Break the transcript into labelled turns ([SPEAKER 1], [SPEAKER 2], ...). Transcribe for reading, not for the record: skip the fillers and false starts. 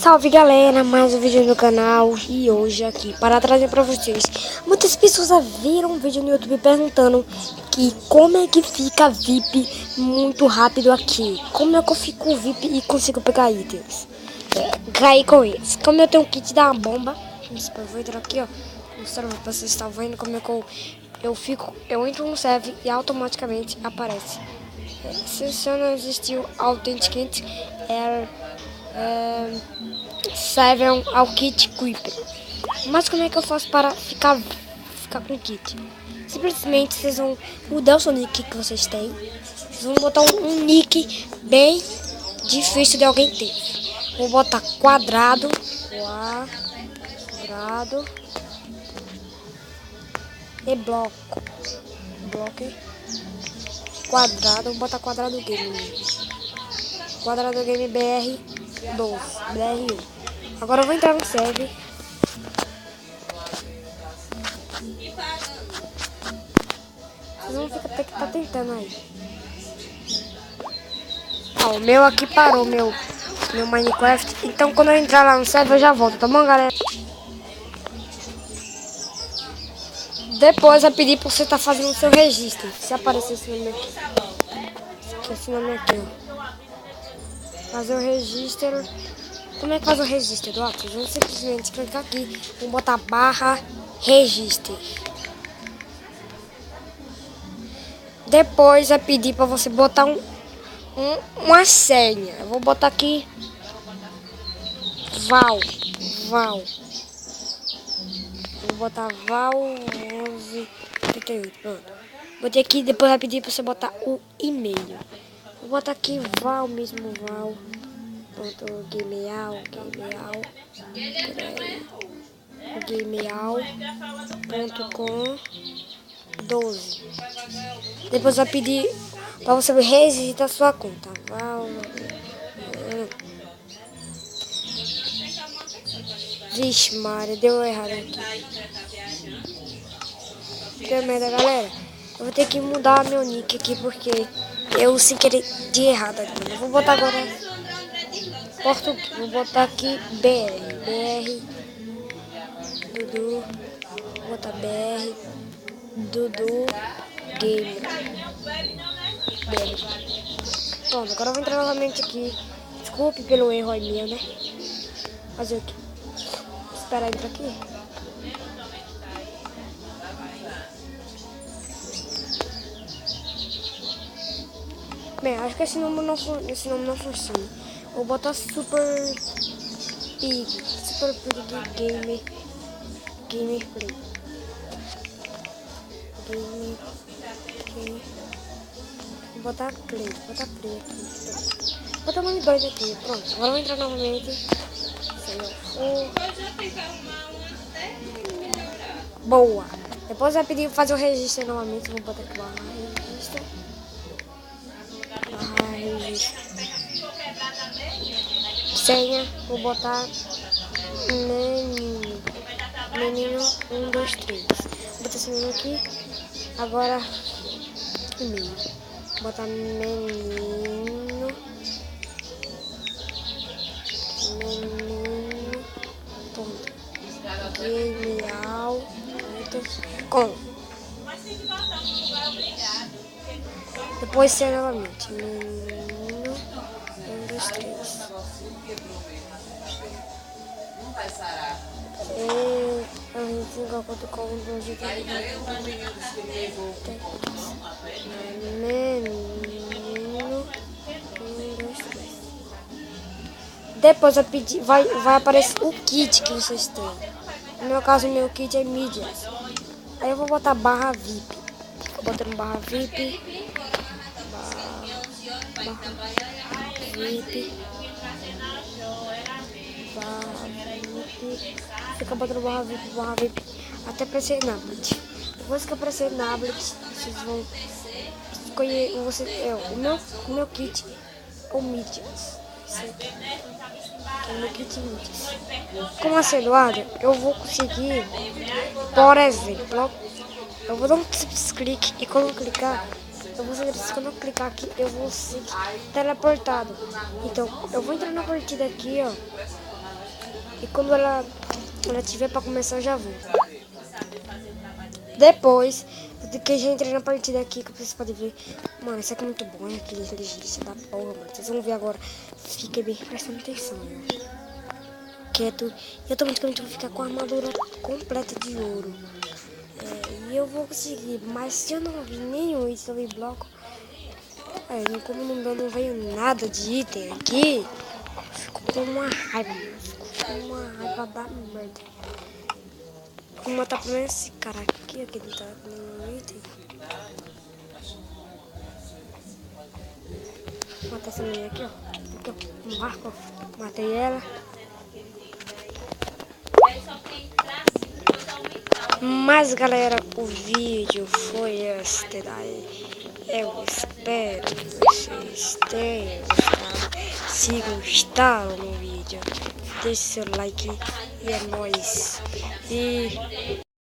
[SPEAKER 1] Salve galera, mais um vídeo no canal e hoje aqui para trazer para vocês. Muitas pessoas viram um vídeo no YouTube perguntando que como é que fica VIP muito rápido aqui. Como é que eu fico VIP e consigo pegar itens? Cair com eles. Como eu tenho um kit da bomba, eu vou entrar aqui, ó, mostrar para vocês estar vendo como é que eu entro no server e automaticamente aparece. Se não existiu Authenticate serve ao kit Creeper. Mas como é que eu faço para ficar com o kit? Simplesmente vocês vão mudar o seu nick que vocês têm. Vocês vão botar um nick bem difícil de alguém ter. Vou botar quadrado e bloco quadrado. Vou botar quadrado game. Quadrado game BR2, BR1. Agora eu vou entrar no server. Vocês vão ter que estar tentando aí. Ó, o meu aqui parou, meu Minecraft. Então quando eu entrar lá no server eu já volto, tá bom, galera? Depois vai pedir pra você estar fazendo o seu registro. Se aparecer esse nome aqui. Esse nome aqui, ó. Fazer o registro. Como é que faz o registro, Eduardo? Vocês vão simplesmente clicar aqui, vou botar barra registro. Depois vai pedir para você botar uma senha. Eu vou botar aqui Val. Vou botar Val 1138. Pronto. Botei aqui, depois vai pedir para você botar o e-mail. Vou botar aqui Val mesmo, Val. Pronto, gameal.com 12. Depois vai pedir para você registrar sua conta. Vixe, Maria, deu errado aqui. Deu merda, galera. Eu vou ter que mudar meu nick aqui porque eu sem querer de errado aqui. Eu vou botar agora português. Vou botar aqui BR Dudu. Vou botar BR Dudu Game. Pronto, agora eu vou entrar novamente aqui. Desculpe pelo erro aí meu, né? Fazer o quê? Esperar entrar aqui. Bem, acho que esse nome não funciona. Vou botar Super Pig Gameplay. Vou botar play aqui. Vou botar o nome 2 aqui. Pronto, agora eu vou entrar novamente. Boa. Depois vai pedir fazer o registro novamente. Vou botar aqui barra registro. Senha, vou botar menino 1, 2, 3. Vou botar esse menino aqui. Agora e-mail. Vou botar menino ponto gameal com. Depois ser novamente menino 1, 2, 3. A gente colocou com menino 1, 2, 3. Depois vai aparecer o kit que vocês têm. No meu caso, meu kit é mídias. Aí eu vou botar barra VIP. Fico botando barra VIP. Fica botando barra VIP até aparecer Nablet. Depois que aparecer Nablet, vocês vão escolher o meu kit ou Mídias. O meu kit Mídias. Como assim, Eduardo? Eu vou conseguir, por exemplo, eu vou dar um clique e quando eu clicar, quando eu clicar aqui, eu vou ser teleportado. Então, eu vou entrar na partida aqui, ó. E quando ela tiver pra começar, eu já vou. Depois que eu já entrei na partida aqui, que vocês podem ver. Mano, isso aqui é muito bom, aquele inteligência da porra, mano. Vocês vão ver agora. Fiquem bem prestando atenção, mano. Quieto. E automaticamente eu vou ficar com a armadura completa de ouro. E eu vou conseguir. Mas se eu não vi nenhum item sobre bloco. Como não veio nada de item aqui. Fico com uma raiva, mano. Fico com uma raiva da merda. Vou matar primeiro esse cara aqui, que ele tá com nenhum item. Vou matar essa menina aqui, ó. Aqui, ó. Um arco, ó. Matei ela. Mas, galera, o vídeo foi este daí. Eu espero que vocês tenham gostado. Se gostaram do vídeo, deixe seu like e é nóis. E